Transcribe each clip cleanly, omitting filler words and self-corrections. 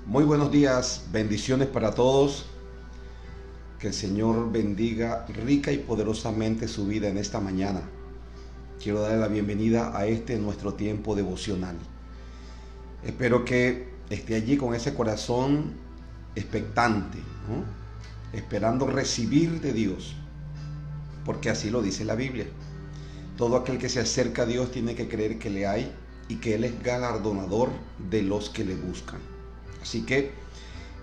Muy buenos días, bendiciones para todos. Que el Señor bendiga rica y poderosamente su vida en esta mañana. Quiero darle la bienvenida a este nuestro tiempo devocional. Espero que esté allí con ese corazón expectante, ¿no? Esperando recibir de Dios, porque así lo dice la Biblia. Todo aquel que se acerca a Dios tiene que creer que le hay y que Él es galardonador de los que le buscan. Así que,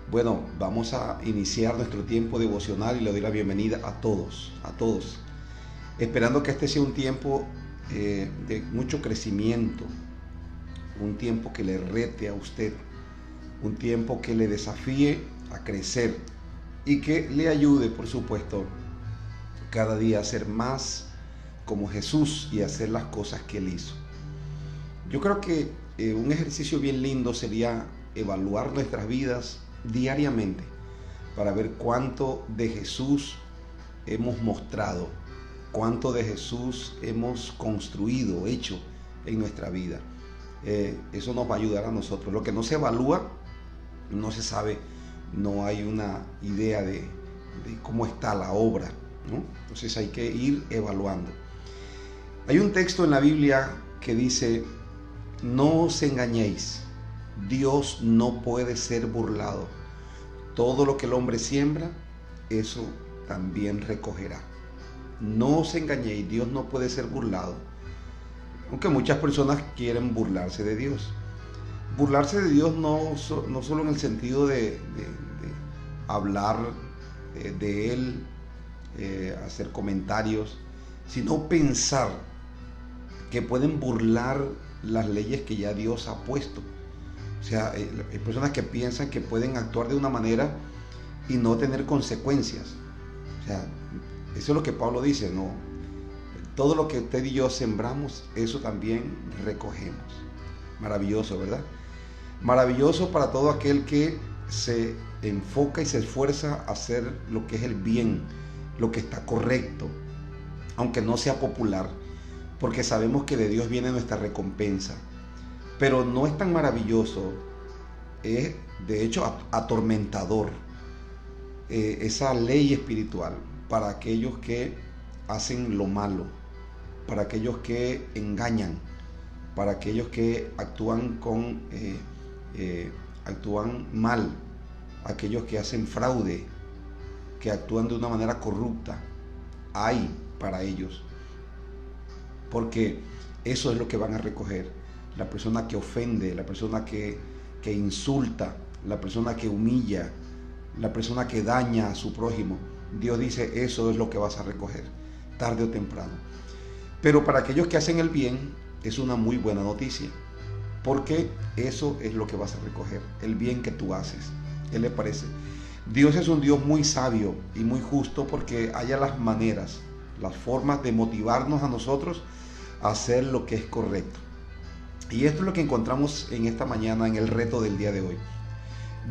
bueno, vamos a iniciar nuestro tiempo devocional y le doy la bienvenida a todos, esperando que este sea un tiempo de mucho crecimiento, un tiempo que le rete a usted, un tiempo que le desafíe a crecer y que le ayude, por supuesto, cada día a ser más como Jesús y hacer las cosas que Él hizo. Yo creo que un ejercicio bien lindo sería evaluar nuestras vidas diariamente para ver cuánto de Jesús hemos mostrado, cuánto de Jesús hemos construido, hecho en nuestra vida. Eso nos va a ayudar a nosotros. Lo que no se evalúa, no se sabe, no hay una idea de cómo está la obra, ¿no? Entonces hay que ir evaluando. Hay un texto en la Biblia que dice: no os engañéis, Dios no puede ser burlado. Todo lo que el hombre siembra, eso también recogerá. No os engañéis, Dios no puede ser burlado. Aunque muchas personas quieren burlarse de Dios. Burlarse de Dios no solo en el sentido de hablar de Él, hacer comentarios, sino pensar que pueden burlar las leyes que ya Dios ha puesto. O sea, hay personas que piensan que pueden actuar de una manera y no tener consecuencias. O sea, eso es lo que Pablo dice, ¿no? Todo lo que usted y yo sembramos, eso también recogemos. Maravilloso, ¿verdad? Maravilloso para todo aquel que se enfoca y se esfuerza a hacer lo que es el bien, lo que está correcto, aunque no sea popular, porque sabemos que de Dios viene nuestra recompensa. Pero no es tan maravilloso, es de hecho atormentador esa ley espiritual para aquellos que hacen lo malo, para aquellos que engañan, para aquellos que actúan actúan mal, aquellos que hacen fraude, que actúan de una manera corrupta. Hay para ellos, porque eso es lo que van a recoger. La persona que ofende, la persona que insulta, la persona que humilla, la persona que daña a su prójimo. Dios dice, eso es lo que vas a recoger, tarde o temprano. Pero para aquellos que hacen el bien, es una muy buena noticia, porque eso es lo que vas a recoger, el bien que tú haces. ¿Qué le parece? Dios es un Dios muy sabio y muy justo, porque haya las maneras, las formas de motivarnos a nosotros a hacer lo que es correcto. Y esto es lo que encontramos en esta mañana en el reto del día de hoy.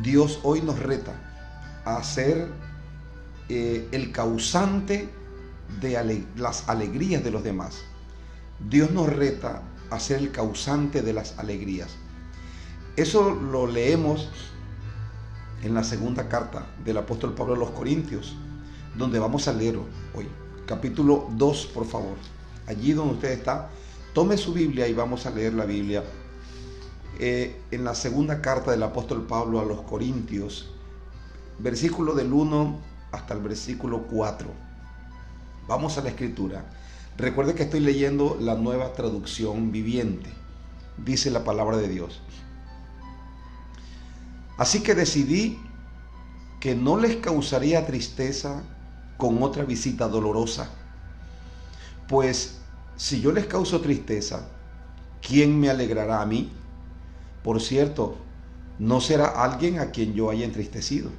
Dios hoy nos reta a ser el causante de las alegrías de los demás. Dios nos reta a ser el causante de las alegrías. Eso lo leemos en la segunda carta del apóstol Pablo a los Corintios, donde vamos a leer hoy. Capítulo 2, por favor. Allí donde usted está, tome su Biblia y vamos a leer la Biblia. En la segunda carta del apóstol Pablo a los Corintios, versículo del 1 hasta el versículo 4. Vamos a la escritura. Recuerde que estoy leyendo la Nueva Traducción Viviente. Dice la palabra de Dios: así que decidí que no les causaría tristeza con otra visita dolorosa, pues si yo les causo tristeza, ¿quién me alegrará a mí? Por cierto, no será alguien a quien yo haya entristecido.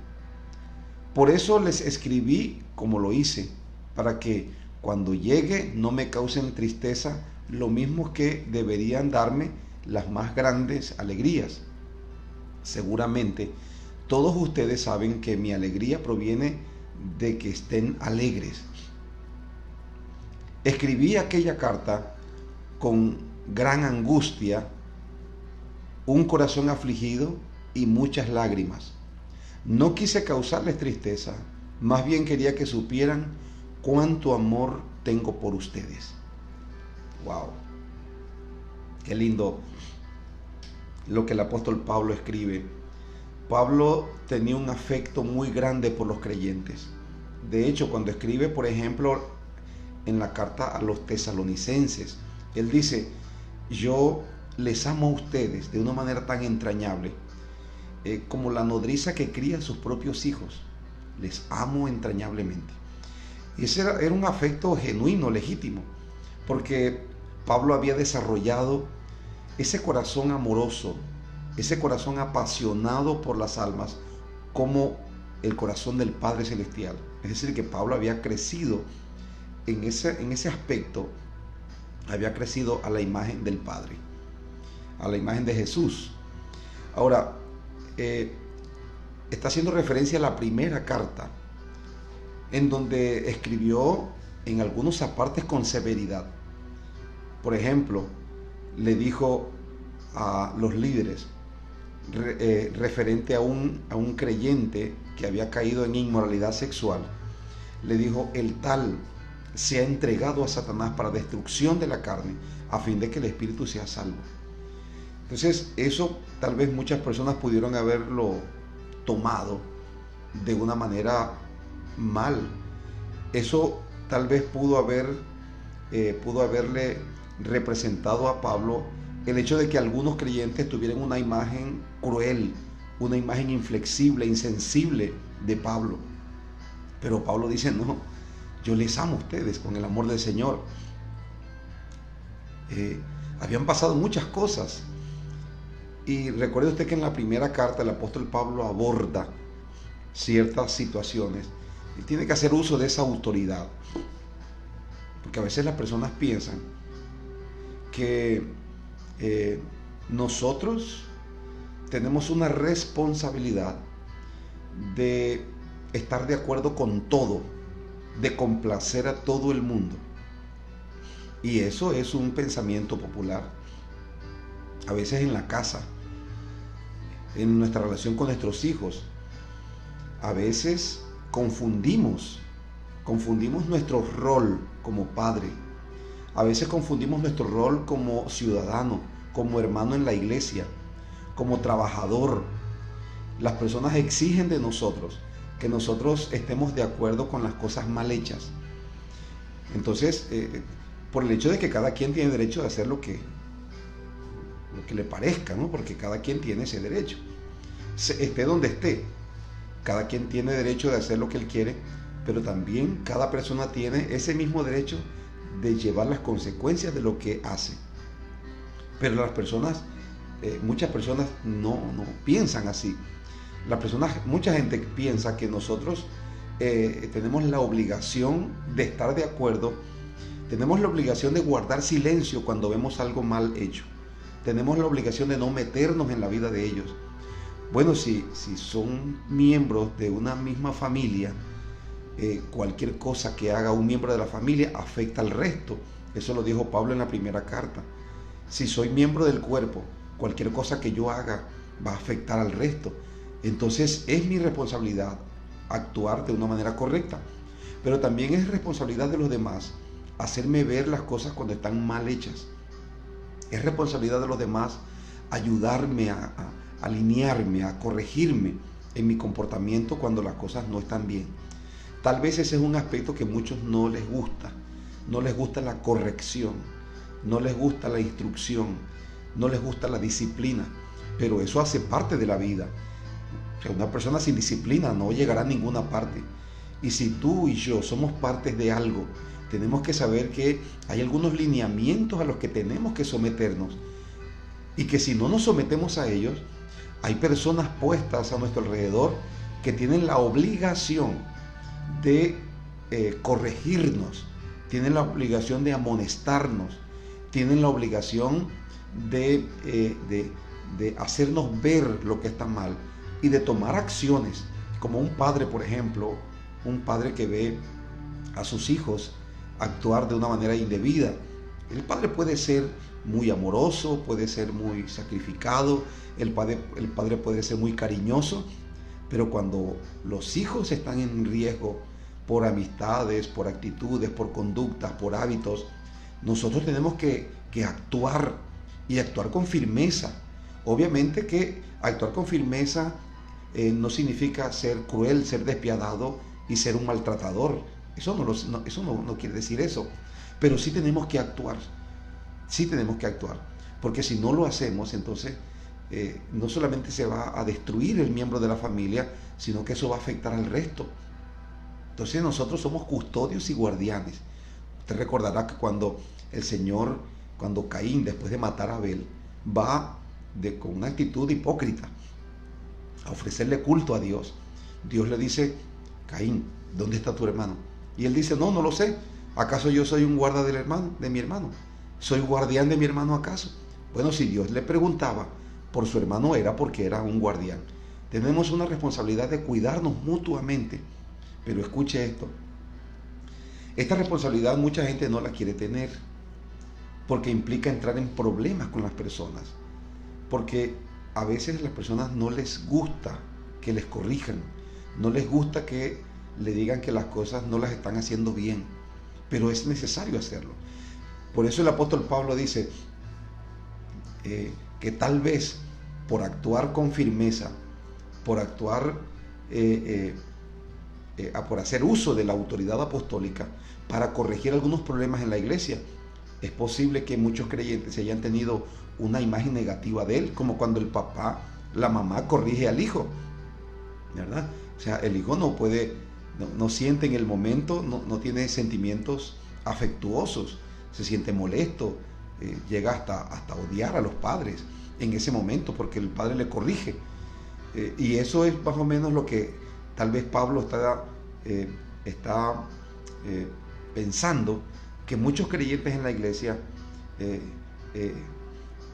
Por eso les escribí como lo hice, para que cuando llegue no me causen tristeza, lo mismo que deberían darme las más grandes alegrías. Seguramente todos ustedes saben que mi alegría proviene de que estén alegres. Escribí aquella carta con gran angustia, un corazón afligido y muchas lágrimas. No quise causarles tristeza, más bien quería que supieran cuánto amor tengo por ustedes. Wow, qué lindo lo que el apóstol Pablo escribe. Pablo tenía un afecto muy grande por los creyentes. De hecho, cuando escribe, por ejemplo, en la carta a los tesalonicenses, él dice: yo les amo a ustedes de una manera tan entrañable, como la nodriza que cría a sus propios hijos. Les amo entrañablemente. Y ese era un afecto genuino, legítimo, porque Pablo había desarrollado ese corazón amoroso, ese corazón apasionado por las almas, como el corazón del Padre Celestial. Es decir, que Pablo había crecido en ese aspecto, había crecido a la imagen del Padre, a la imagen de Jesús. Ahora, está haciendo referencia a la primera carta, en donde escribió en algunos apartes con severidad. Por ejemplo, le dijo a los líderes, referente a un creyente que había caído en inmoralidad sexual, le dijo: el tal se ha entregado a Satanás para destrucción de la carne, a fin de que el espíritu sea salvo. Entonces, eso tal vez muchas personas pudieron haberlo tomado de una manera mal. Eso tal vez pudo haberle representado a Pablo el hecho de que algunos creyentes tuvieran una imagen cruel, una imagen inflexible, insensible de Pablo. Pero Pablo dice: no, yo les amo a ustedes con el amor del Señor. Habían pasado muchas cosas. Y recuerde usted que en la primera carta el apóstol Pablo aborda ciertas situaciones y tiene que hacer uso de esa autoridad. Porque a veces las personas piensan que nosotros tenemos una responsabilidad de estar de acuerdo con todo, de complacer a todo el mundo. Y eso es un pensamiento popular. A veces en la casa, en nuestra relación con nuestros hijos, a veces confundimos nuestro rol como padre. A veces confundimos nuestro rol como ciudadano, como hermano en la iglesia, como trabajador. Las personas exigen de nosotros que nosotros estemos de acuerdo con las cosas mal hechas. Entonces, por el hecho de que cada quien tiene derecho de hacer lo que le parezca, ¿no? Porque cada quien tiene ese derecho. Esté donde esté, cada quien tiene derecho de hacer lo que él quiere, pero también cada persona tiene ese mismo derecho de llevar las consecuencias de lo que hace. Pero las personas, muchas personas no piensan así. Mucha gente piensa que nosotros tenemos la obligación de estar de acuerdo, tenemos la obligación de guardar silencio cuando vemos algo mal hecho, tenemos la obligación de no meternos en la vida de ellos. Bueno, si son miembros de una misma familia, cualquier cosa que haga un miembro de la familia afecta al resto. Eso lo dijo Pablo en la primera carta. Si soy miembro del cuerpo, cualquier cosa que yo haga va a afectar al resto. Entonces es mi responsabilidad actuar de una manera correcta, pero también es responsabilidad de los demás hacerme ver las cosas cuando están mal hechas. Es responsabilidad de los demás ayudarme a alinearme, a corregirme en mi comportamiento cuando las cosas no están bien. Tal vez ese es un aspecto que a muchos no les gusta. No les gusta la corrección, no les gusta la instrucción, no les gusta la disciplina, pero eso hace parte de la vida. O sea, una persona sin disciplina no llegará a ninguna parte. Y si tú y yo somos partes de algo, tenemos que saber que hay algunos lineamientos a los que tenemos que someternos, y que si no nos sometemos a ellos, hay personas puestas a nuestro alrededor que tienen la obligación de corregirnos, tienen la obligación de amonestarnos, tienen la obligación de hacernos ver lo que está mal y de tomar acciones, como un padre, por ejemplo, un padre que ve a sus hijos actuar de una manera indebida, El padre puede ser muy amoroso, puede ser muy sacrificado, el padre puede ser muy cariñoso, pero cuando los hijos están en riesgo por amistades, por actitudes, por conductas, por hábitos, nosotros tenemos que actuar y actuar con firmeza. Obviamente que actuar con firmeza no significa ser cruel, ser despiadado y ser un maltratador. Eso no quiere decir eso. Pero sí tenemos que actuar. Sí tenemos que actuar. Porque si no lo hacemos, entonces no solamente se va a destruir el miembro de la familia, sino que eso va a afectar al resto. Entonces nosotros somos custodios y guardianes. Usted recordará que cuando Caín, después de matar a Abel, va con una actitud hipócrita a ofrecerle culto a Dios, Dios le dice: Caín, ¿dónde está tu hermano? Y él dice: no lo sé. ¿Acaso yo soy un guarda de mi hermano? ¿Soy guardián de mi hermano acaso? Bueno, si Dios le preguntaba por su hermano, era porque era un guardián. Tenemos una responsabilidad de cuidarnos mutuamente. Pero escuche esto. Esta responsabilidad mucha gente no la quiere tener, porque implica entrar en problemas con las personas. Porque a veces a las personas no les gusta que les corrijan, no les gusta que le digan que las cosas no las están haciendo bien, pero es necesario hacerlo. Por eso el apóstol Pablo dice que tal vez por actuar con firmeza, por actuar, por hacer uso de la autoridad apostólica para corregir algunos problemas en la iglesia, es posible que muchos creyentes hayan tenido una imagen negativa de él, como cuando el papá, la mamá corrige al hijo, ¿verdad? O sea, el hijo no siente en el momento, no tiene sentimientos afectuosos, se siente molesto, llega hasta odiar a los padres en ese momento porque el padre le corrige. Y eso es más o menos lo que tal vez Pablo está pensando, que muchos creyentes en la iglesia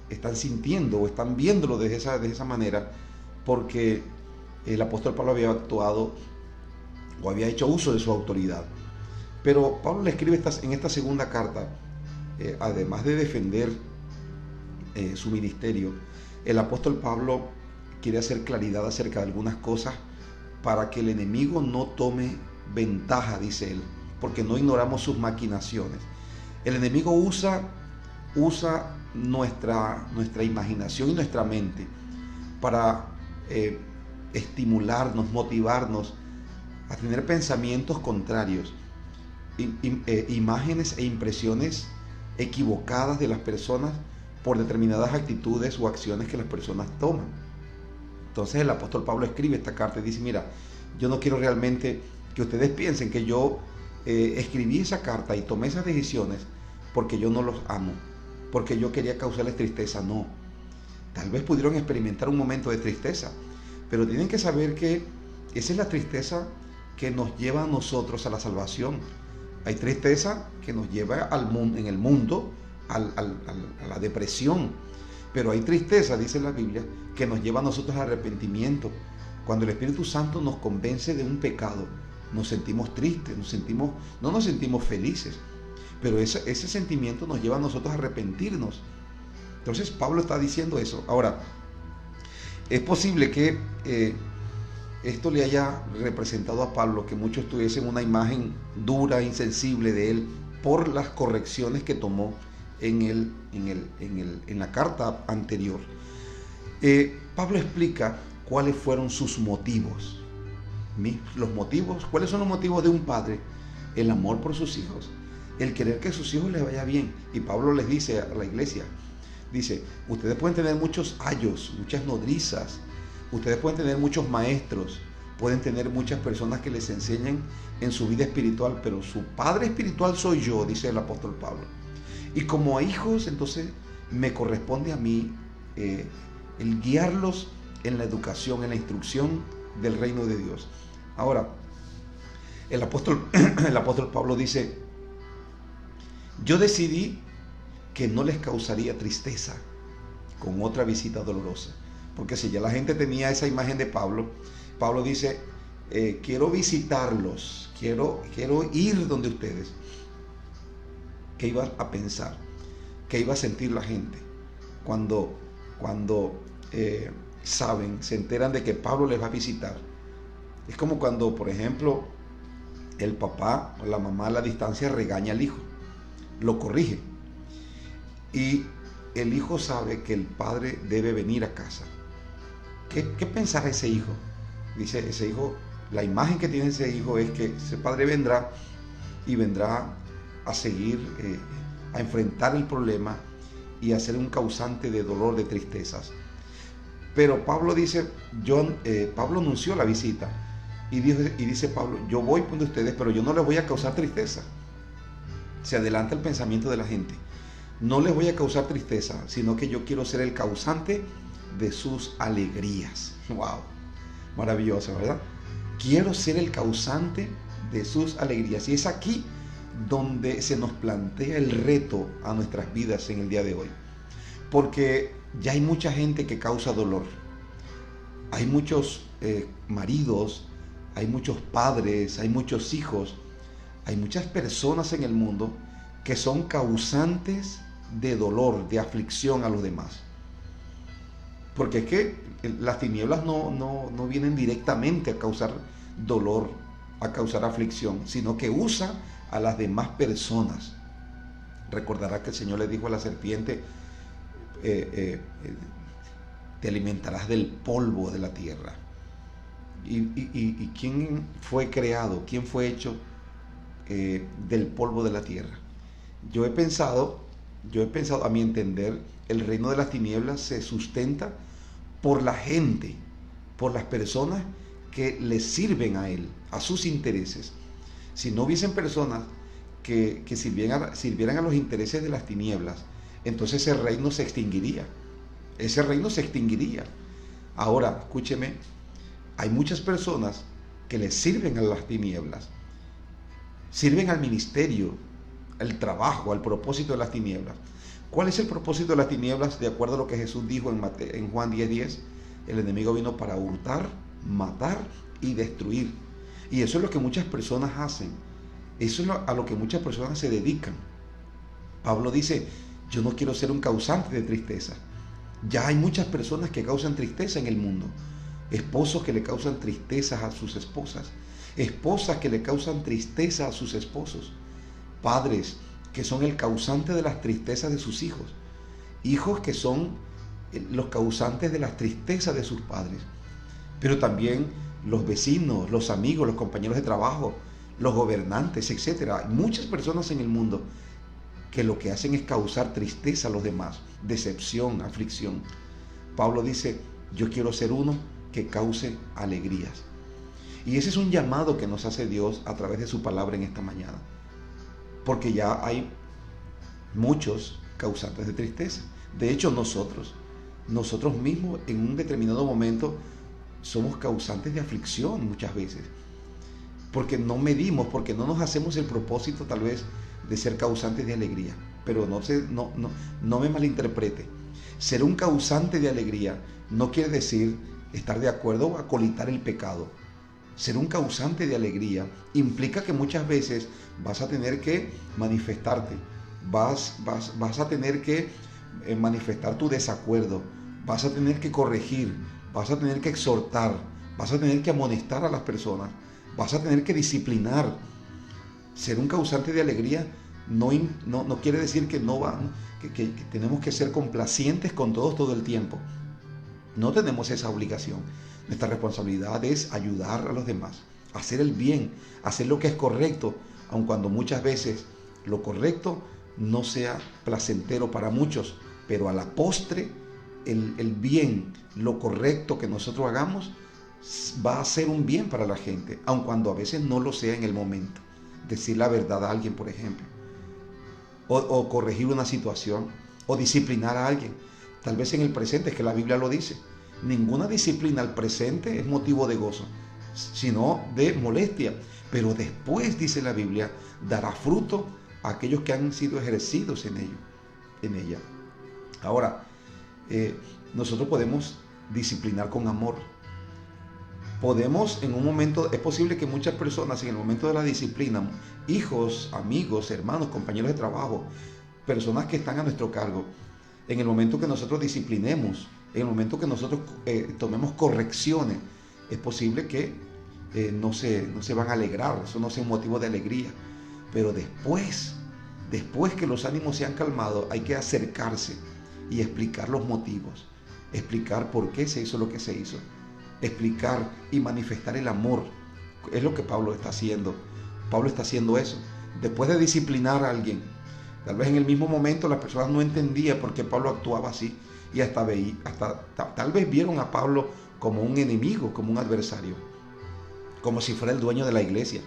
están sintiendo o están viéndolo de esa manera, porque el apóstol Pablo había actuado o había hecho uso de su autoridad. Pero Pablo le escribe en esta segunda carta, además de defender su ministerio, el apóstol Pablo quiere hacer claridad acerca de algunas cosas para que el enemigo no tome ventaja, dice él, porque no ignoramos sus maquinaciones. El enemigo usa nuestra imaginación y nuestra mente para estimularnos, motivarnos a tener pensamientos contrarios, imágenes e impresiones equivocadas de las personas por determinadas actitudes o acciones que las personas toman. Entonces el apóstol Pablo escribe esta carta y dice: mira, yo no quiero realmente que ustedes piensen que yo escribí esa carta y tomé esas decisiones porque yo no los amo, porque yo quería causarles tristeza. No, tal vez pudieron experimentar un momento de tristeza, pero tienen que saber que esa es la tristeza que nos lleva a nosotros a la salvación. Hay tristeza que nos lleva en el mundo a la depresión, pero hay tristeza, dice la Biblia, que nos lleva a nosotros al arrepentimiento. Cuando el Espíritu Santo nos convence de un pecado, nos sentimos tristes, no nos sentimos felices, pero ese sentimiento nos lleva a nosotros a arrepentirnos. Entonces Pablo está diciendo eso. Ahora, es posible que esto le haya representado a Pablo que muchos tuviesen una imagen dura, insensible de él por las correcciones que tomó en la carta anterior. Pablo explica cuáles fueron sus motivos. Los motivos, ¿cuáles son los motivos de un padre? El amor por sus hijos, el querer que a sus hijos les vaya bien. Y Pablo les dice a la iglesia, dice: ustedes pueden tener muchos ayos, muchas nodrizas, ustedes pueden tener muchos maestros, pueden tener muchas personas que les enseñen en su vida espiritual, pero su padre espiritual soy yo, dice el apóstol Pablo. Y como hijos, entonces me corresponde a mí el guiarlos en la educación, en la instrucción del reino de Dios. Ahora, el apóstol Pablo dice: yo decidí que no les causaría tristeza con otra visita dolorosa. Porque si ya la gente tenía esa imagen de Pablo, Pablo dice: quiero visitarlos, quiero ir donde ustedes. ¿Qué iba a pensar? qué iba a sentir la gente cuando se enteran de que Pablo les va a visitar. Es como cuando, por ejemplo, el papá o la mamá a la distancia regaña al hijo, lo corrige. Y el hijo sabe que el padre debe venir a casa. ¿Qué pensará ese hijo? Dice ese hijo, la imagen que tiene ese hijo es que ese padre vendrá y vendrá a seguir, a enfrentar el problema y a ser un causante de dolor, de tristezas. Pero Pablo dice, Pablo anunció la visita y dice Pablo, yo voy con ustedes, pero yo no les voy a causar tristeza. Se adelanta el pensamiento de la gente. No les voy a causar tristeza, sino que yo quiero ser el causante de sus alegrías. ¡Wow! Maravilloso, ¿verdad? Quiero ser el causante de sus alegrías. Y es aquí donde se nos plantea el reto a nuestras vidas en el día de hoy. Porque ya hay mucha gente que causa dolor. Hay muchos maridos, hay muchos padres, hay muchos hijos, hay muchas personas en el mundo que son causantes de dolor, de aflicción a los demás. Porque es que las tinieblas no vienen directamente a causar dolor, a causar aflicción, sino que usa a las demás personas. Recordará que el Señor le dijo a la serpiente, te alimentarás del polvo de la tierra. ¿Y quién fue creado? ¿Quién fue hecho del polvo de la tierra? Yo he pensado, a mi entender, el reino de las tinieblas se sustenta por la gente, por las personas que le sirven a él, a sus intereses. Si no hubiesen personas que sirvieran a los intereses de las tinieblas, entonces ese reino se extinguiría. Ese reino se extinguiría. Ahora, escúcheme, hay muchas personas que le sirven a las tinieblas, sirven al ministerio, al trabajo, al propósito de las tinieblas. ¿Cuál es el propósito de las tinieblas? De acuerdo a lo que Jesús dijo en Juan 10:10, el enemigo vino para hurtar, matar y destruir. Y eso es lo que muchas personas hacen. Eso es a lo que muchas personas se dedican. Pablo dice, yo no quiero ser un causante de tristeza. Ya hay muchas personas que causan tristeza en el mundo. Esposos que le causan tristezas a sus esposas. Esposas que le causan tristeza a sus esposos. Padres que son el causante de las tristezas de sus hijos. Hijos que son los causantes de las tristezas de sus padres. Pero también los vecinos, los amigos, los compañeros de trabajo, los gobernantes, etc. Hay muchas personas en el mundo que lo que hacen es causar tristeza a los demás, decepción, aflicción. Pablo dice, yo quiero ser uno que cause alegrías. Y ese es un llamado que nos hace Dios a través de su palabra en esta mañana. Porque ya hay muchos causantes de tristeza. De hecho, nosotros mismos en un determinado momento somos causantes de aflicción muchas veces. Porque no medimos, porque no nos hacemos el propósito tal vez de ser causantes de alegría. Pero no me malinterprete. Ser un causante de alegría no quiere decir estar de acuerdo o acolitar el pecado. Ser un causante de alegría implica que muchas veces vas a tener que manifestarte, vas a tener que manifestar tu desacuerdo, vas a tener que corregir, vas a tener que exhortar, vas a tener que amonestar a las personas, vas a tener que disciplinar. Ser un causante de alegría no quiere decir que que tenemos que ser complacientes con todos todo el tiempo. No tenemos esa obligación. Nuestra responsabilidad es ayudar a los demás, hacer el bien, hacer lo que es correcto, aun cuando muchas veces lo correcto no sea placentero para muchos, pero a la postre el bien, lo correcto que nosotros hagamos va a ser un bien para la gente, aun cuando a veces no lo sea en el momento. Decir la verdad a alguien, por ejemplo, o corregir una situación, o disciplinar a alguien, tal vez en el presente, es que la Biblia lo dice. Ninguna disciplina al presente es motivo de gozo, sino de molestia. Pero después, dice la Biblia, dará fruto a aquellos que han sido ejercidos en ella. Ahora, nosotros podemos disciplinar con amor. Podemos en un momento, es posible que muchas personas en el momento de la disciplina, hijos, amigos, hermanos, compañeros de trabajo, personas que están a nuestro cargo, en el momento que nosotros disciplinemos, en el momento que nosotros tomemos correcciones, es posible que no se van a alegrar, eso no sea un motivo de alegría. Pero después que los ánimos se han calmado, hay que acercarse y explicar los motivos, explicar por qué se hizo lo que se hizo, explicar y manifestar el amor. Es lo que Pablo está haciendo. Pablo está haciendo eso. Después de disciplinar a alguien, tal vez en el mismo momento las personas no entendían por qué Pablo actuaba así, y tal vez vieron a Pablo como un enemigo, como un adversario, como si fuera el dueño de la iglesia.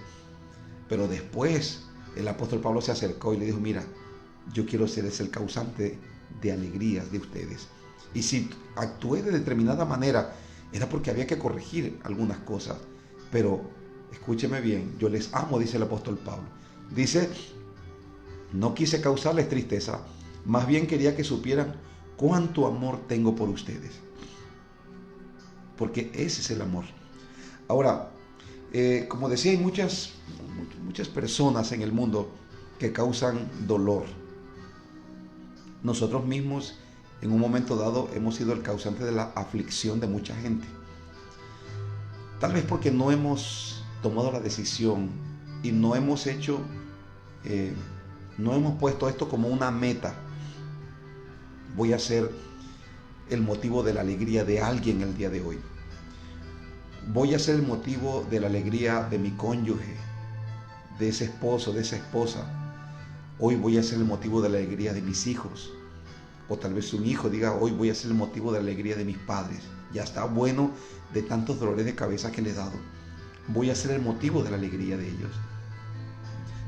Pero después el apóstol Pablo se acercó y le dijo: mira, yo quiero ser el causante de alegrías de ustedes. Y si actué de determinada manera, era porque había que corregir algunas cosas. Pero escúcheme bien, yo les amo, dice el apóstol Pablo. Dice: no quise causarles tristeza, más bien quería que supieran cuánto amor tengo por ustedes. Porque ese es el amor. Ahora, como decía, hay muchas personas en el mundo que causan dolor. Nosotros mismos, en un momento dado, hemos sido el causante de la aflicción de mucha gente. Tal vez porque no hemos tomado la decisión y no hemos puesto esto como una meta. Voy a ser el motivo de la alegría de alguien el día de hoy. Voy a ser el motivo de la alegría de mi cónyuge, de ese esposo, de esa esposa. Hoy voy a ser el motivo de la alegría de mis hijos. O tal vez un hijo diga: hoy voy a ser el motivo de la alegría de mis padres. Ya está bueno de tantos dolores de cabeza que le he dado. Voy a ser el motivo de la alegría de ellos.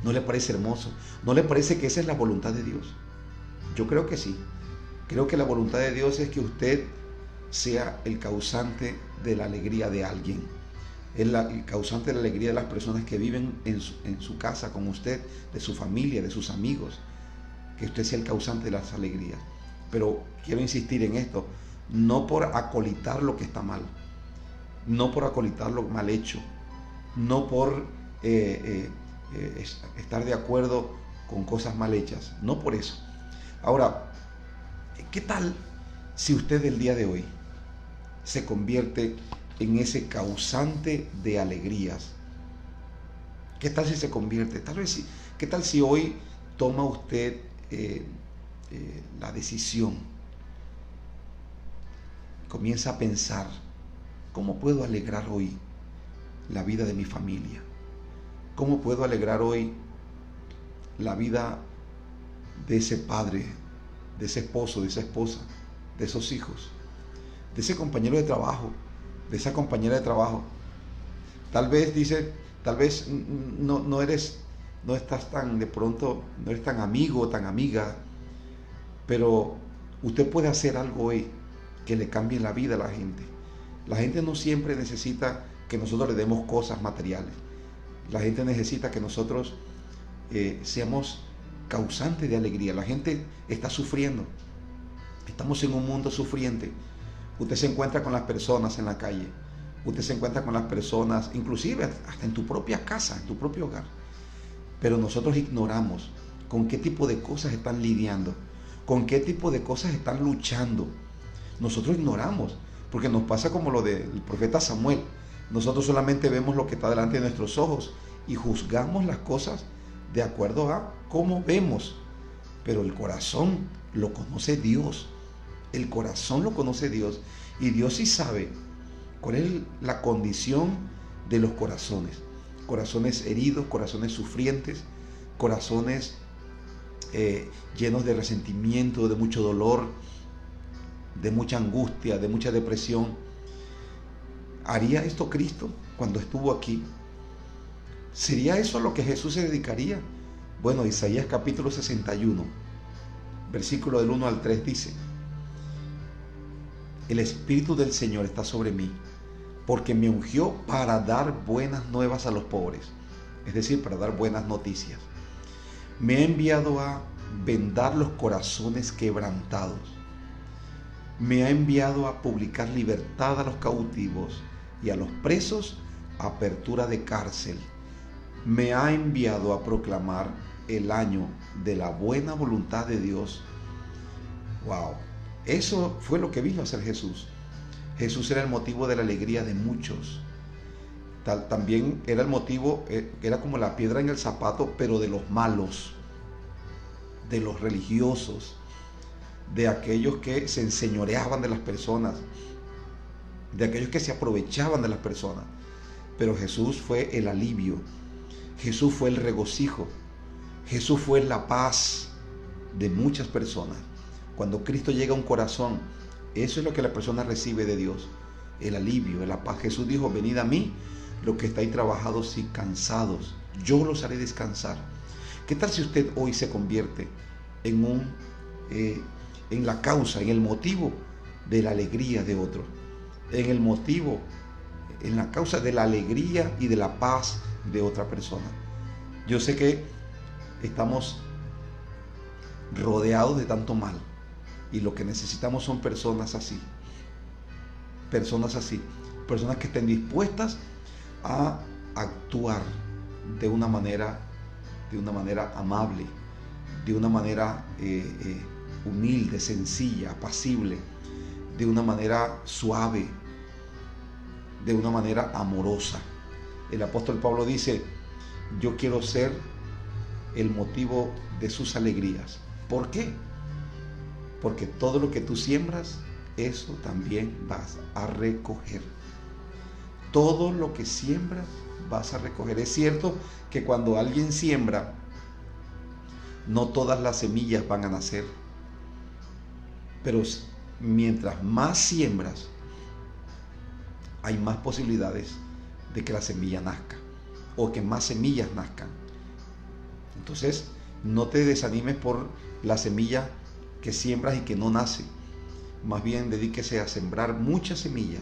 ¿No le parece hermoso? ¿No le parece que esa es la voluntad de Dios? Yo creo que sí. Creo que la voluntad de Dios es que usted sea el causante de la alegría de alguien. El causante de la alegría de las personas que viven en su casa con usted, de su familia, de sus amigos. Que usted sea el causante de las alegrías. Pero quiero insistir en esto, no por acolitar lo que está mal, no por acolitar lo mal hecho, no por estar de acuerdo con cosas mal hechas, no por eso. Ahora, ¿qué tal si usted el día de hoy se convierte en ese causante de alegrías? ¿Qué tal si se convierte? Tal vez sí. ¿Qué tal si hoy toma usted la decisión? Comienza a pensar: ¿cómo puedo alegrar hoy la vida de mi familia? ¿Cómo puedo alegrar hoy la vida de ese padre, de ese esposo, de esa esposa, de esos hijos, de ese compañero de trabajo, de esa compañera de trabajo? Tal vez no estás tan, de pronto, no eres tan amigo, tan amiga, pero usted puede hacer algo hoy que le cambie la vida a la gente. La gente no siempre necesita que nosotros le demos cosas materiales. La gente necesita que nosotros seamos causantes de alegría. La gente está sufriendo. Estamos en un mundo sufriente. Usted se encuentra con las personas en la calle. Usted se encuentra con las personas, inclusive hasta en tu propia casa, en tu propio hogar. Pero nosotros ignoramos con qué tipo de cosas están lidiando, con qué tipo de cosas están luchando. Nosotros ignoramos, porque nos pasa como lo del profeta Samuel. Nosotros solamente vemos lo que está delante de nuestros ojos y juzgamos las cosas de acuerdo a cómo vemos. Pero el corazón lo conoce Dios. El corazón lo conoce Dios. Y Dios sí sabe cuál es la condición de los corazones. Corazones heridos, corazones sufrientes, corazones llenos de resentimiento, de mucho dolor, de mucha angustia, de mucha depresión. ¿Haría esto Cristo cuando estuvo aquí? ¿Sería eso a lo que Jesús se dedicaría? Bueno, Isaías capítulo 61, versículo del 1 al 3 dice: el Espíritu del Señor está sobre mí, porque me ungió para dar buenas nuevas a los pobres, es decir, para dar buenas noticias. Me ha enviado a vendar los corazones quebrantados. Me ha enviado a publicar libertad a los cautivos y a los presos apertura de cárcel. Me ha enviado a proclamar el año de la buena voluntad de Dios. Wow, eso fue lo que vino a hacer Jesús. Jesús era el motivo de la alegría de muchos. También era el motivo, era como la piedra en el zapato, pero de los malos, de los religiosos, de aquellos que se enseñoreaban de las personas, de aquellos que se aprovechaban de las personas. Pero Jesús fue el alivio, Jesús fue el regocijo, Jesús fue la paz de muchas personas. Cuando Cristo llega a un corazón, eso es lo que la persona recibe de Dios, el alivio, la paz. Jesús dijo: venid a mí, los que estáis trabajados y cansados, yo los haré descansar. ¿Qué tal si usted hoy se convierte en la causa, en el motivo de la alegría de otro, en la causa de la alegría y de la paz de otra persona? Yo sé que estamos rodeados de tanto mal y lo que necesitamos son personas así, personas que estén dispuestas a actuar de una manera amable, de una manera humilde, sencilla, apacible, de una manera suave, de una manera amorosa. El apóstol Pablo dice: yo quiero ser el motivo de sus alegrías. ¿Por qué? Porque todo lo que tú siembras, eso también vas a recoger. Todo lo que siembras, vas a recoger. Es cierto que cuando alguien siembra, no todas las semillas van a nacer. Pero mientras más siembras, hay más posibilidades de que la semilla nazca o que más semillas nazcan. Entonces, no te desanimes por la semilla que siembras y que no nace. Más bien, dedíquese a sembrar muchas semillas.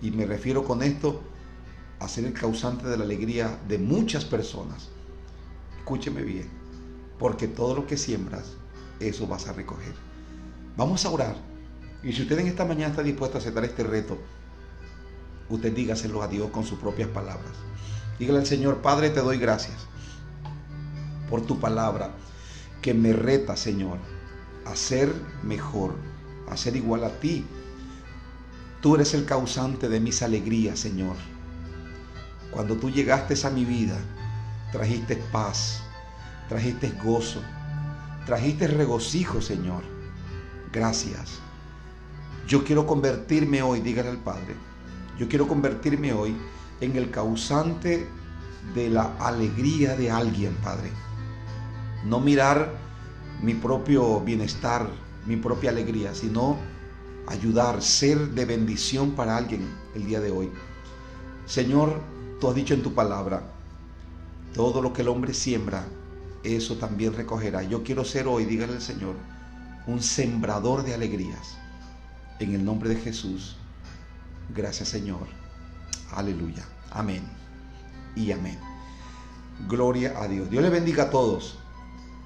Y me refiero con esto a ser el causante de la alegría de muchas personas. Escúcheme bien, porque todo lo que siembras, eso vas a recoger. Vamos a orar. Y si usted en esta mañana está dispuesto a aceptar este reto, usted dígaselo a Dios con sus propias palabras. Dígale al Señor: Padre, te doy gracias por tu palabra que me reta, Señor, a ser mejor, a ser igual a ti. Tú eres el causante de mis alegrías, Señor. Cuando tú llegaste a mi vida, trajiste paz, trajiste gozo, trajiste regocijo, Señor. Gracias. Yo quiero convertirme hoy, dígale al Padre, yo quiero convertirme hoy en el causante de la alegría de alguien, Padre. No mirar mi propio bienestar, mi propia alegría, sino ayudar, ser de bendición para alguien el día de hoy. Señor, tú has dicho en tu palabra: todo lo que el hombre siembra, eso también recogerá. Yo quiero ser hoy, dígale al Señor, un sembrador de alegrías. En el nombre de Jesús. Gracias, Señor. Aleluya. Amén y amén. Gloria a Dios. Dios le bendiga a todos.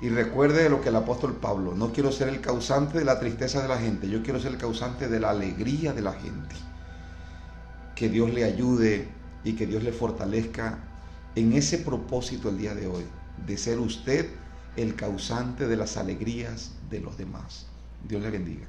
Y recuerde lo que el apóstol Pablo: no quiero ser el causante de la tristeza de la gente, yo quiero ser el causante de la alegría de la gente. Que Dios le ayude y que Dios le fortalezca en ese propósito el día de hoy, de ser usted el causante de las alegrías de los demás. Dios le bendiga.